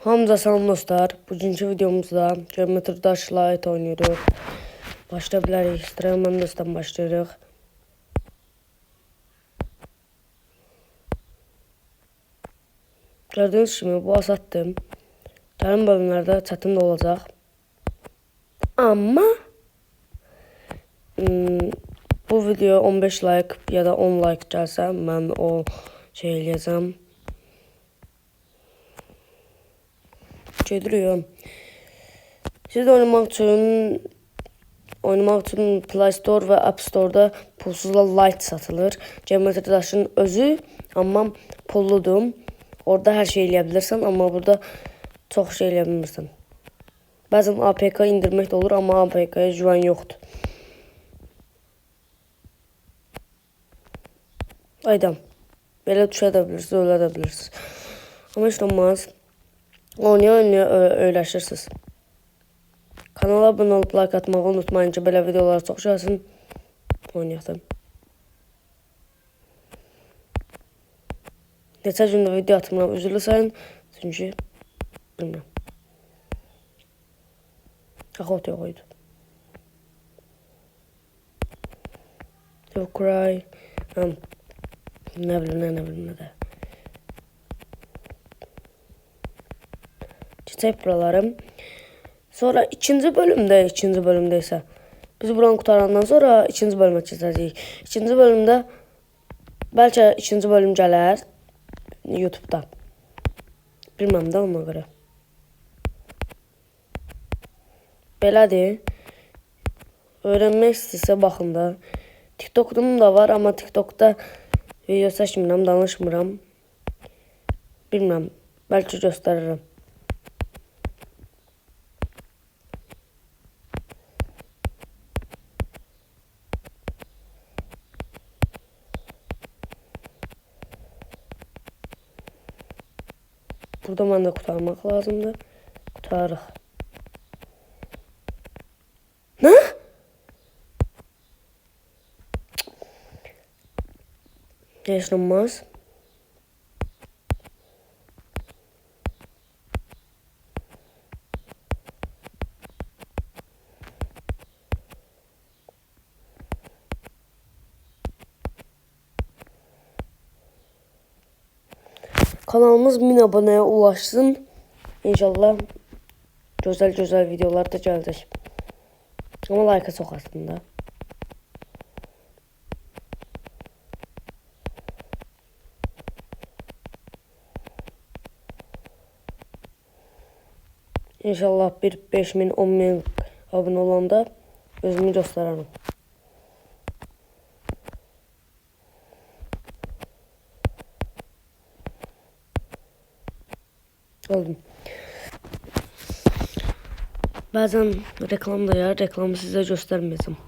Hamza salam dostlar. Bugünkü videomuzda Geometry Dash Lite oynuyoruz. Başlayabiliriz. Streamandas'tan başlayırıq. Gördüğünüz kimi bu asaddır. Gəlin bölümlərdə çətin də olacaq. Amma bu video 15 like ya da 10 like gəlsə mən o şey eləyəcəm. Gedirik. Siz de oynamak için Play Store ve App Store'da pulsuzla Lite satılır. Geometry Dash'ın özü ama pulludur. Orada her şey eləyə ama burada çok şey eləyə bilmirsən. Bəzən APK indirmək də olur ama APK'ya güvən yoxdur. Aydam. Belə düşə də bilirsiniz, ölə də bilirsiniz. Ama heç olmaz. Oynaya öyrəşirsiniz. Kanala abone olup like atmağı unutmayın ki, belə videolar çox gəlsin. Oynayaq. Neçə gündə video atmıram, üzrlü sayın. Çünki bilmirəm. Axot yox idi. Don't cry. Ne bilim ne de. Çiçek buralarım. Sonra ikinci bölümde ise biz buranı qutarandan sonra ikinci bölümə keçəcəyik. İkinci bölümdə bəlkə ikinci bölüm gələr YouTube'da. Bilməm də ona görə. Belədir. Öyrənmək istəyirsə baxın da. TikTok'um da var amma TikTok'da video çəkmirəm, danışmıram. Bilməm, bəlkə göstərirəm. Burada mən də qurtarmaq lazımdır. Qurtarıq. Nə? Heç olmaz. Kanalımız 1000 aboneye ulaşsın. İnşallah güzel videolar da gelecek. Ama like'a çok aslında. İnşallah bir 5000 10.000 abone olanda özümü göstərərəm. Oldum. Bazen reklam da ya, reklamı size göstermeyeceğim.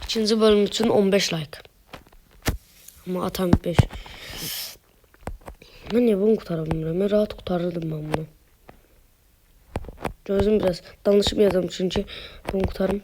İkinci bölüm için 15 like. Ama atam 5. Ben niye bunu kurtarabilmirəm? Ben rahat kurtarırdım ben bunu. Gözüm biraz danışmayacağım çünkü bunu kurtarım.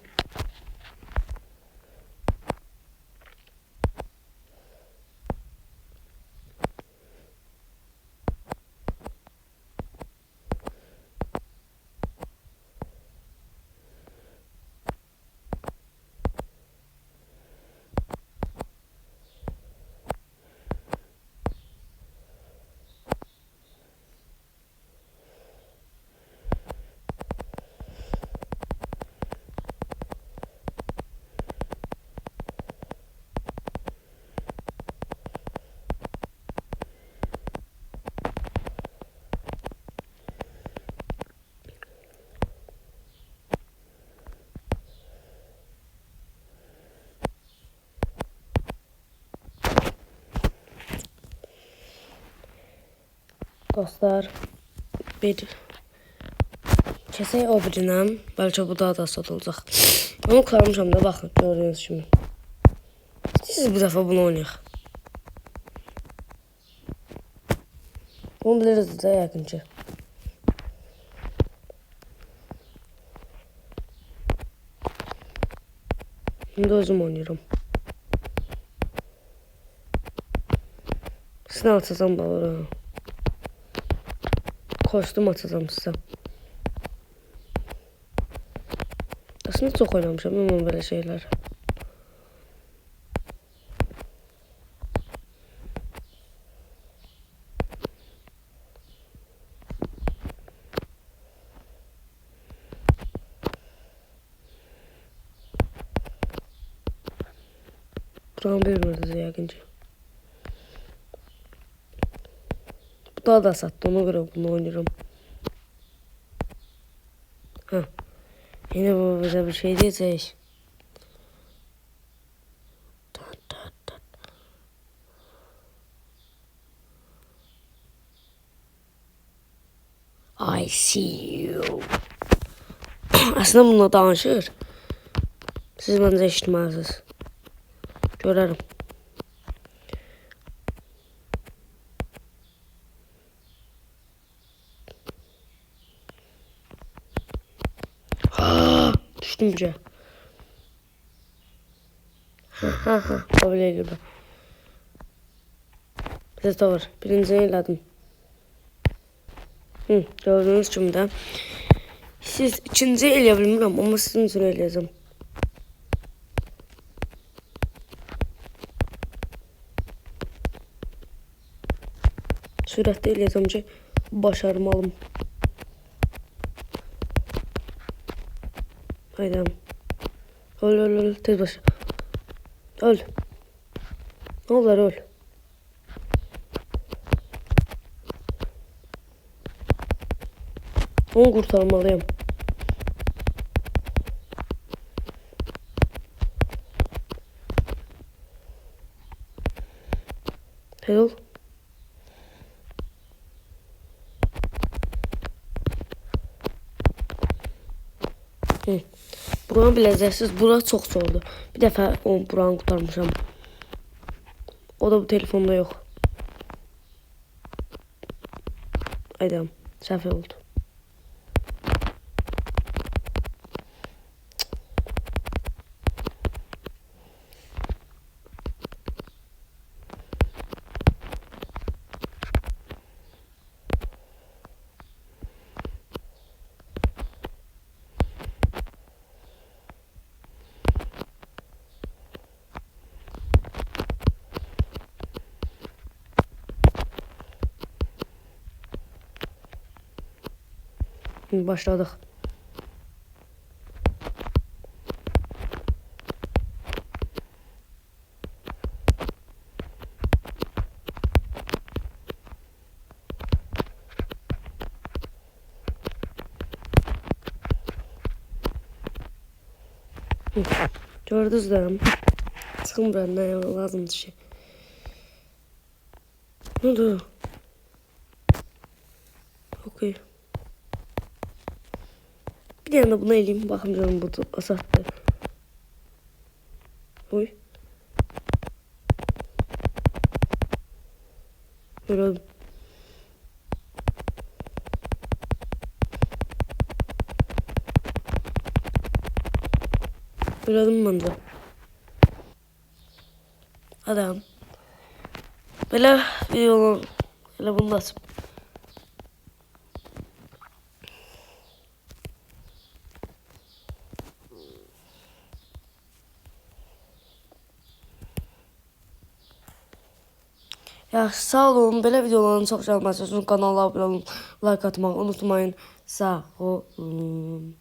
Dostlar, bir kesək o birindən, bəlkə bu daha da satılacaq. Onu qurtarmışam da, baxın, gördüyünüz kimi. Siz bir dəfə bunu oynayaq. Bunu biliriz də yəqin ki. Şimdi özüm oynuyorum. Sizə açacağım baları. Kostüm açacağım sizə. Aslında çox oynamışam amma belə şeylər. Buranı bilmirdiniz yəqin ki. Bu daha da sattı, ona görə bunu oynayıram. Hə. Yine bu bize bir şey diyecek. I see you. Aslında bununla danışır. Siz bence eşitmezsiniz. Görelim. Düştüm bile. Ha. Kabile girdi. Bize tavır. Birincini elədim. Gördüğünüz kimi də. Siz ikinci eləyə bilmirəm, amma sizin üçün eləyəcəm. Sürətli eləyəcəm ki, başarmalım. Haydi. Öl. Tez baş. Öl. Ne olur öl. Onu kurtarmalıyım. Helal. Buranı biləcəksiniz. Bura çox zordur. Bir dəfə buranı qurtarmışam. O da bu telefonda yox. Aydam. Səhv oldu. Başladık. Gördünüz mü? Sıkın benden lazım bir şey. Ne oldu? Okey. Bir yana bunu eleyim. Bakın canım bu asattı. Oy. Böyle. Böyle ben de. Adam. Böyle videolar. Böyle bunu nasıl? Ya sağ olun, belə videoların çox gəlməsi üçün kanala abunə olun, like atmağı unutmayın. Sağ olun.